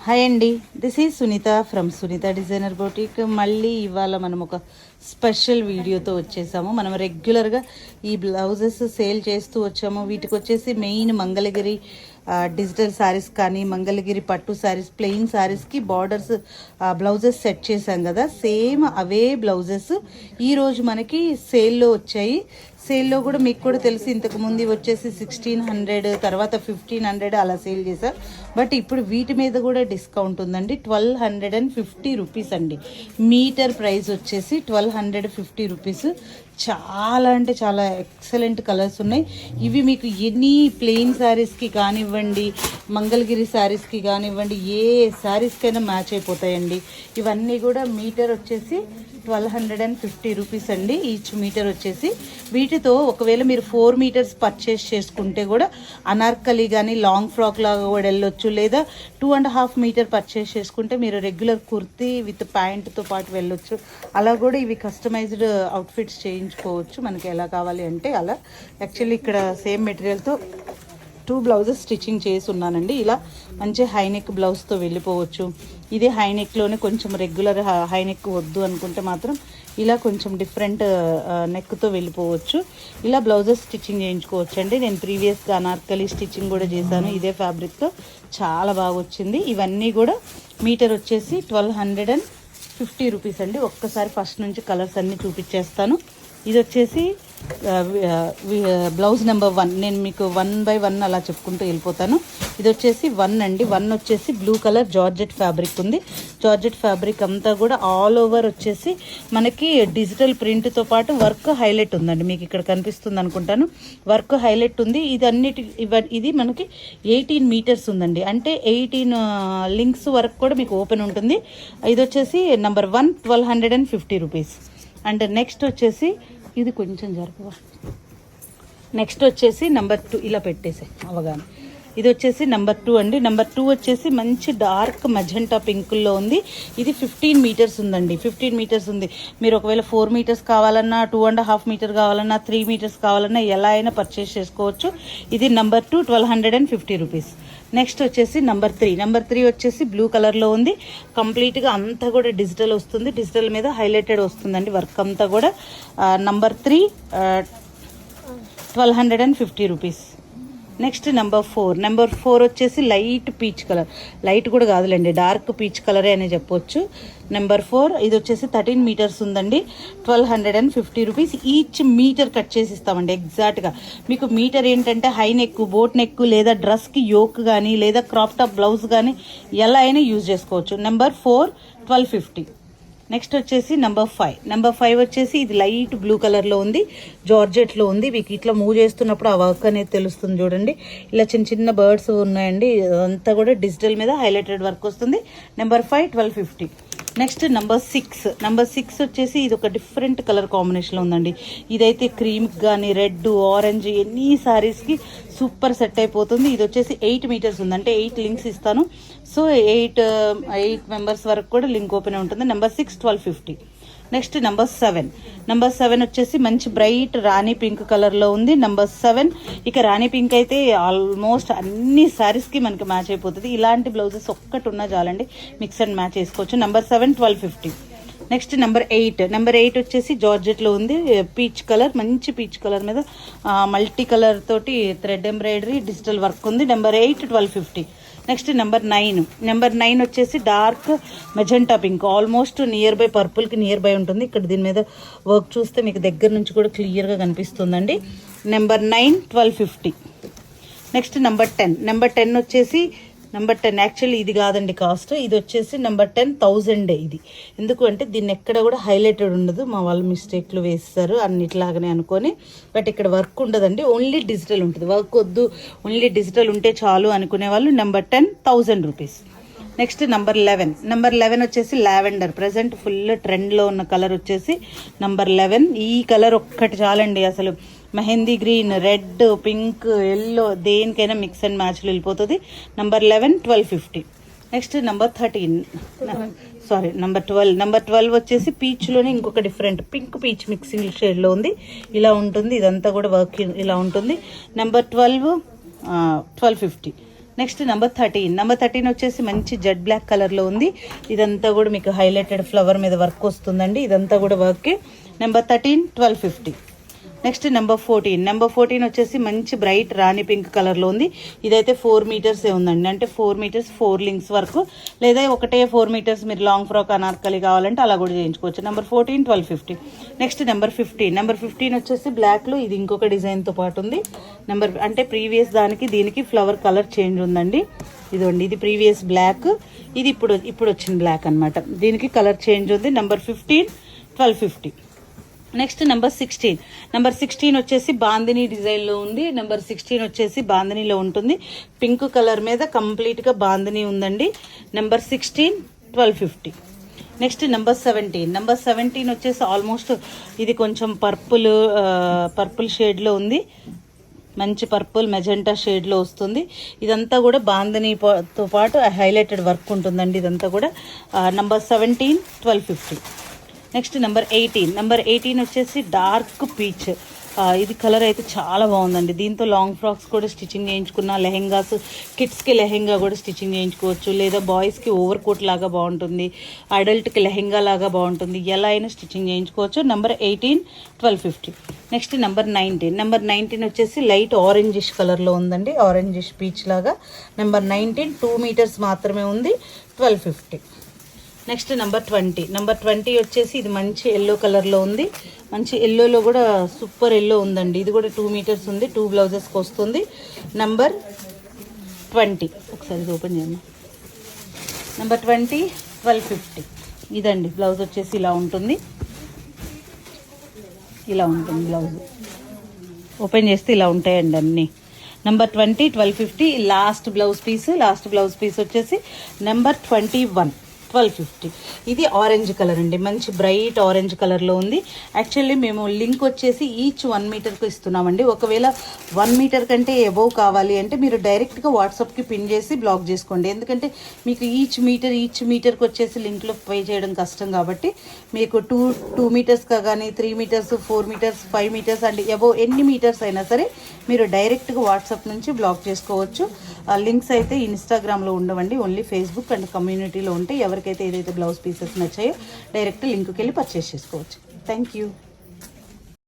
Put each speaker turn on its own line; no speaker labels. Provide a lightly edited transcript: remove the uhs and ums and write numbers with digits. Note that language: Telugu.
హాయ్ అండి, this is Sunitha from Sunitha designer boutique. మళ్ళీ ఇవాళ మనం ఒక స్పెషల్ వీడియోతో వచ్చేసాము. మనం రెగ్యులర్గా ఈ బ్లౌజెస్ సేల్ చేస్తూ వచ్చాము. వీటికి వచ్చేసి మెయిన్ మంగళగిరి డిజిటల్ శారీస్ కానీ మంగళగిరి పట్టు శారీస్ ప్లెయిన్ శారీస్కి బార్డర్స్ బ్లౌజెస్ సెట్ చేశాం కదా, సేమ్ అవే బ్లౌజెస్ ఈరోజు మనకి సేల్లో వచ్చాయి. సేల్లో కూడా మీకు కూడా తెలిసి ఇంతకుముందు వచ్చేసి 1600 తర్వాత 1500 అలా సేల్ చేశారు. బట్ ఇప్పుడు వీటి మీద కూడా డిస్కౌంట్ ఉందండి. 1250 రూపీస్ అండి. మీటర్ ప్రైస్ వచ్చేసి 1250 రూపీస్. చాలా అంటే చాలా ఎక్సలెంట్ కలర్స్ ఉన్నాయి. ఇవి మీకు ఎనీ ప్లెయిన్ శారీస్కి కానివ్వండి, మంగళగిరి శారీస్కి కానివ్వండి, ఏ శారీస్కైనా మ్యాచ్ అయిపోతాయండి. ఇవన్నీ కూడా మీటర్ వచ్చేసి 1250 రూపీస్ అండి. ఈచ్ మీటర్ వచ్చేసి వీటితో ఒకవేళ మీరు 4 మీటర్స్ పర్చేస్ చేసుకుంటే కూడా అనార్కలి కానీ లాంగ్ ఫ్రాక్ లాగా కూడా వెళ్ళొచ్చు, లేదా 2.5 మీటర్ పర్చేస్ చేసుకుంటే మీరు రెగ్యులర్ కుర్తీ విత్ ప్యాంట్తో పాటు వెళ్ళొచ్చు. అలా కూడా ఇవి కస్టమైజ్డ్ అవుట్ఫిట్స్ చేయించుకోవచ్చు మనకి ఎలా కావాలి అంటే అలా. యాక్చువల్లీ ఇక్కడ సేమ్ మెటీరియల్తో 2 బ్లౌజెస్ స్టిచ్చింగ్ చేసి ఉన్నానండి. ఇలా మంచి హైనెక్ బ్లౌజ్తో వెళ్ళిపోవచ్చు. ఇదే హైనెక్లోనే కొంచెం రెగ్యులర్ హైనెక్ వద్దు అనుకుంటే మాత్రం ఇలా కొంచెం డిఫరెంట్ నెక్తో వెళ్ళిపోవచ్చు. ఇలా బ్లౌజెస్ స్టిచ్చింగ్ చేయించుకోవచ్చు అండి. నేను ప్రీవియస్గా అనార్కలి స్టిచ్చింగ్ కూడా చేశాను ఇదే ఫ్యాబ్రిక్తో, చాలా బాగా వచ్చింది. ఇవన్నీ కూడా మీటర్ వచ్చేసి 1250 రూపీస్ అండి. ఒక్కసారి ఫస్ట్ నుంచి కలర్స్ అన్నీ చూపించేస్తాను. ఇది వచ్చేసి బ్లౌజ్ నెంబర్ 1. నేను మీకు 1 by 1 అలా చెప్పుకుంటూ వెళ్ళిపోతాను. ఇది వచ్చేసి 1 అండి. 1 వచ్చేసి బ్లూ కలర్ జార్జెట్ ఫ్యాబ్రిక్ ఉంది. జార్జెట్ ఫ్యాబ్రిక్ అంతా కూడా ఆల్ ఓవర్ వచ్చేసి మనకి డిజిటల్ ప్రింట్తో పాటు వర్క్ హైలైట్ ఉందండి. మీకు ఇక్కడ కనిపిస్తుంది అనుకుంటాను, వర్క్ హైలైట్ ఉంది. ఇది మనకి 18 మీటర్స్ ఉందండి. అంటే 18 లింక్స్ వరకు కూడా మీకు ఓపెన్ ఉంటుంది. ఇది వచ్చేసి నెంబర్ 1 1250 రూపీస్. అండ్ నెక్స్ట్ వచ్చేసి ఇది కొంచెం జరపవా. నెక్స్ట్ వచ్చేసి నెంబర్ 2 ఇలా పెట్టేసే అవగానే. ఇది వచ్చేసి నెంబర్ 2 అండి. నెంబర్ 2 వచ్చేసి మంచి డార్క్ మజెంటా పింకుల్లో ఉంది. ఇది 15 మీటర్స్ ఉందండి. 15 మీటర్స్ ఉంది. మీరు ఒకవేళ 4 మీటర్స్ కావాలన్నా, 2.5 మీటర్ కావాలన్నా, 3 మీటర్స్ కావాలన్నా ఎలా అయినా పర్చేస్ చేసుకోవచ్చు. ఇది నెంబర్ 2 1250 రూపీస్. నెక్స్ట్ వచ్చేసి నెంబర్ 3. నెంబర్ 3 వచ్చేసి బ్లూ కలర్లో ఉంది. కంప్లీట్గా అంతా కూడా డిజిటల్ వస్తుంది. డిజిటల్ మీద హైలైటెడ్ వస్తుందండి వర్క్ అంతా కూడా. Number 3 1250 rupees. Next number 4. Number 4 వచ్చేసి లైట్ పీచ్ కలర్, లైట్ కూడా కాదులేండి, డార్క్ పీచ్ కలరే అని చెప్పొచ్చు. నెంబర్ 4 ఇది వచ్చేసి 13 మీటర్స్ ఉందండి. 1250 రూపీస్. ఈచ్ మీటర్ కట్ చేసి ఇస్తామండి ఎగ్జాక్ట్గా. మీకు మీటర్ ఏంటంటే హై నెక్, బోట్ నెక్, లేదా డ్రెస్కి యోక్ కానీ, లేదా క్రాప్ టాప్ బ్లౌజ్ కానీ ఎలా అయినా యూజ్ చేసుకోవచ్చు. నెంబర్ 4 1250. నెక్స్ట్ వచ్చేసి నెంబర్ 5. నెంబర్ 5 వచ్చేసి ఇది లైట్ బ్లూ కలర్లో ఉంది, జార్జెట్లో ఉంది. మీకు ఇట్లా మూవ్ చేస్తున్నప్పుడు ఆ వర్క్ అనేది తెలుస్తుంది చూడండి. ఇలా చిన్న చిన్న బర్డ్స్ ఉన్నాయండి. అంతా కూడా డిజిటల్ మీద హైలైటెడ్ వర్క్ వస్తుంది. నెంబర్ 5 1250. Next number 6. నెంబర్ 6 వచ్చేసి ఇది ఒక డిఫరెంట్ కలర్ కాంబినేషన్లో ఉందండి. ఇదైతే క్రీమ్కి కానీ, రెడ్, ఆరెంజ్ ఎన్ని శారీస్కి సూపర్ సెట్ అయిపోతుంది. ఇది వచ్చేసి 8 మీటర్స్ ఉంది. అంటే 8 లింక్స్ ఇస్తాను. సో 8 మెంబర్స్ వరకు కూడా లింక్ ఓపెన్ ఉంటుంది. నెంబర్ 6 1250. Next number 7. నెంబర్ 7 వచ్చేసి మంచి బ్రైట్ రాణి పింక్ కలర్లో ఉంది. నెంబర్ 7 ఇక రాణి పింక్ అయితే ఆల్మోస్ట్ అన్ని శారీస్కి మనకి మ్యాచ్ అయిపోతుంది. ఇలాంటి బ్లౌజెస్ ఒక్కటి ఉన్నా చాలండి, మిక్స్ అండ్ మ్యాచ్ చేసుకోవచ్చు. నెంబర్ 7 1250. Next number 8. నెంబర్ 8 వచ్చేసి జార్జెట్లో ఉంది. పీచ్ కలర్, మంచి పీచ్ కలర్ మీద మల్టీ కలర్ తోటి థ్రెడ్ ఎంబ్రాయిడరీ డిజిటల్ వర్క్ ఉంది. నెంబర్ 8 1250. Next number 9. నెంబర్ 9 వచ్చేసి dark magenta pink, almost nearby పర్పుల్కి నియర్ బై ఉంటుంది. ఇక్కడ దీని మీద వర్క్ చూస్తే మీకు దగ్గర నుంచి కూడా క్లియర్గా కనిపిస్తుందండి. నెంబర్ 9 1250. Next number 10. నెంబర్ 10 వచ్చేసి నెంబర్ 10 యాక్చువల్లీ ఇది కాదండి కాస్ట్. ఇది వచ్చేసి నెంబర్ 10 1000 ఇది. ఎందుకు అంటే దీన్ని ఎక్కడ కూడా హైలైటెడ్ ఉండదు, మా వాళ్ళు మిస్టేక్లు వేస్తారు అన్నిట్లాగానే అనుకొని. బట్ ఇక్కడ వర్క్ ఉండదండి, ఓన్లీ డిజిటల్ ఉంటుంది. వర్క్ వద్దు, ఓన్లీ డిజిటల్ ఉంటే చాలు అనుకునే వాళ్ళు number 10 1000 rupees. Next number 11. Number 11 వచ్చేసి లావెండర్, ప్రజెంట్ ఫుల్ ట్రెండ్లో ఉన్న కలర్ వచ్చేసి నెంబర్ 11. ఈ కలర్ ఒక్కటి చాలండి. అసలు mehndi green, red, pink, yellow దేనికైనా మిక్స్ అండ్ మ్యాచ్లో వెళ్ళిపోతుంది. Number 11 1250. Next number 13 sorry number 12. Number 12 వచ్చేసి పీచ్లోనే ఇంకొక డిఫరెంట్ పింక్ పీచ్ మిక్సింగ్ షేడ్లో ఉంది. ఇలా ఉంటుంది, ఇదంతా కూడా వర్క్ ఇలా ఉంటుంది. నెంబర్ 12 1250. నెక్స్ట్ నెంబర్ 13 వచ్చేసి మంచి జెడ్ బ్లాక్ కలర్లో ఉంది. ఇదంతా కూడా మీకు హైలైటెడ్ ఫ్లవర్ మీద వర్క్ వస్తుందండి. ఇదంతా కూడా వర్క్. నెంబర్ 13 1250. నెక్స్ట్ నెంబర్ 14 వచ్చేసి మంచి బ్రైట్ రాణి పింక్ కలర్లో ఉంది. ఇదైతే 4 మీటర్సే ఉందండి, అంటే 4 మీటర్స్ 4 లింక్స్ వరకు, లేదా ఒకటే 4 మీటర్స్ మీరు లాంగ్ ఫ్రాక్ అనార్కలి కావాలంటే అలా కూడా చేయించుకోవచ్చు. నెంబర్ 14 1250. నెక్స్ట్ నెంబర్ 15 వచ్చేసి బ్లాక్లో ఇది ఇంకొక డిజైన్తో పాటు ఉంది. అంటే ప్రీవియస్ దానికి దీనికి ఫ్లవర్ కలర్ చేంజ్ ఉందండి. ఇదిగోండి, ఇది ప్రీవియస్ బ్లాక్, ఇది ఇప్పుడు వచ్చిన బ్లాక్ అనమాట. దీనికి కలర్ చేంజ్ ఉంది. నెంబర్ 15 1250. నెక్స్ట్ నెంబర్ 16 వచ్చేసి బాందిని డిజైన్లో ఉంది. నెంబర్ 16 వచ్చేసి బాందినీలో ఉంటుంది. పింక్ కలర్ మీద కంప్లీట్గా బాందిని ఉందండి. నెంబర్ 16 1250. నెక్స్ట్ నెంబర్ 17 వచ్చేసి ఆల్మోస్ట్ ఇది కొంచెం పర్పుల్ షేడ్లో ఉంది. మంచి పర్పుల్ మెజెంటా షేడ్లో వస్తుంది. ఇదంతా కూడా బాందినీతో పాటు హైలైటెడ్ వర్క్ ఉంటుందండి. ఇదంతా కూడా నెంబర్ 17 1250. నెక్స్ట్ నెంబర్ 18 వచ్చేసి డార్క్ పీచ్. ఇది కలర్ అయితే చాలా బాగుందండి. దీంతో లాంగ్ ఫ్రాక్స్ కూడా స్టిచ్చింగ్ చేయించుకున్న, లెహెంగాస్, కిడ్స్కి లెహెంగా కూడా స్టిచ్చింగ్ చేయించుకోవచ్చు, లేదా బాయ్స్కి ఓవర్ కోట్ లాగా బాగుంటుంది, అడల్ట్కి లెహెంగా లాగా బాగుంటుంది, ఎలా అయినా స్టిచ్చింగ్ చేయించుకోవచ్చు. నెంబర్ 18 1250. నెక్స్ట్ నెంబర్ 19 వచ్చేసి లైట్ ఆరెంజిష్ కలర్లో ఉందండి, ఆరెంజిష్ పీచ్ లాగా. నెంబర్ 19 2 మీటర్స్ మాత్రమే ఉంది, 1250. నెక్స్ట్ నెంబర్ 20 వచ్చేసి ఇది మంచి ఎల్లో కలర్లో ఉంది. మంచి ఎల్లోలో కూడా సూపర్ ఎల్లో ఉందండి. ఇది కూడా 2 మీటర్స్ ఉంది, 2 బ్లౌజెస్కి వస్తుంది. నెంబర్ 20 ఒకసారి ఇది ఓపెన్ చేయండి. నెంబర్ 20 1250. ఇదండి బ్లౌజ్ వచ్చేసి ఇలా ఉంటుంది. బ్లౌజ్ ఓపెన్ చేస్తే ఇలా ఉంటాయండి అన్నీ. నెంబర్ 20 1250. లాస్ట్ బ్లౌజ్ పీస్ వచ్చేసి నెంబర్ 21 1250. ఇది ఆరెంజ్ కలర్ అండి, మంచి బ్రైట్ ఆరెంజ్ కలర్లో ఉంది. యాక్చువల్లీ మేము లింక్ వచ్చేసి ఈచ్ 1 మీటర్కు ఇస్తున్నామండి. ఒకవేళ 1 మీటర్ కంటే ఎబోవ్ కావాలి అంటే మీరు డైరెక్ట్గా వాట్సాప్కి పిన్ చేసి బ్లాక్ చేసుకోండి. ఎందుకంటే మీకు ఈచ్ మీటర్కి వచ్చేసి లింక్లో పే చేయడం కష్టం కాబట్టి మీకు 2 మీటర్స్గా కానీ 3 metres 4 metres 5 metres and above ఎన్ని మీటర్స్ అయినా సరే మీరు డైరెక్ట్గా వాట్సాప్ నుంచి బ్లాక్ చేసుకోవచ్చు. లింక్స్ అయితే ఇన్స్టాగ్రామ్లో ఉండవండి, ఓన్లీ ఫేస్బుక్ అండ్ కమ్యూనిటీలో ఉంటాయి. ఎవరికైతే ఏదైతే బ్లౌజ్ పీసెస్ నచ్చాయో డైరెక్ట్ లింక్కి వెళ్ళి పర్చేస్ చేసుకోవచ్చు. Thank you.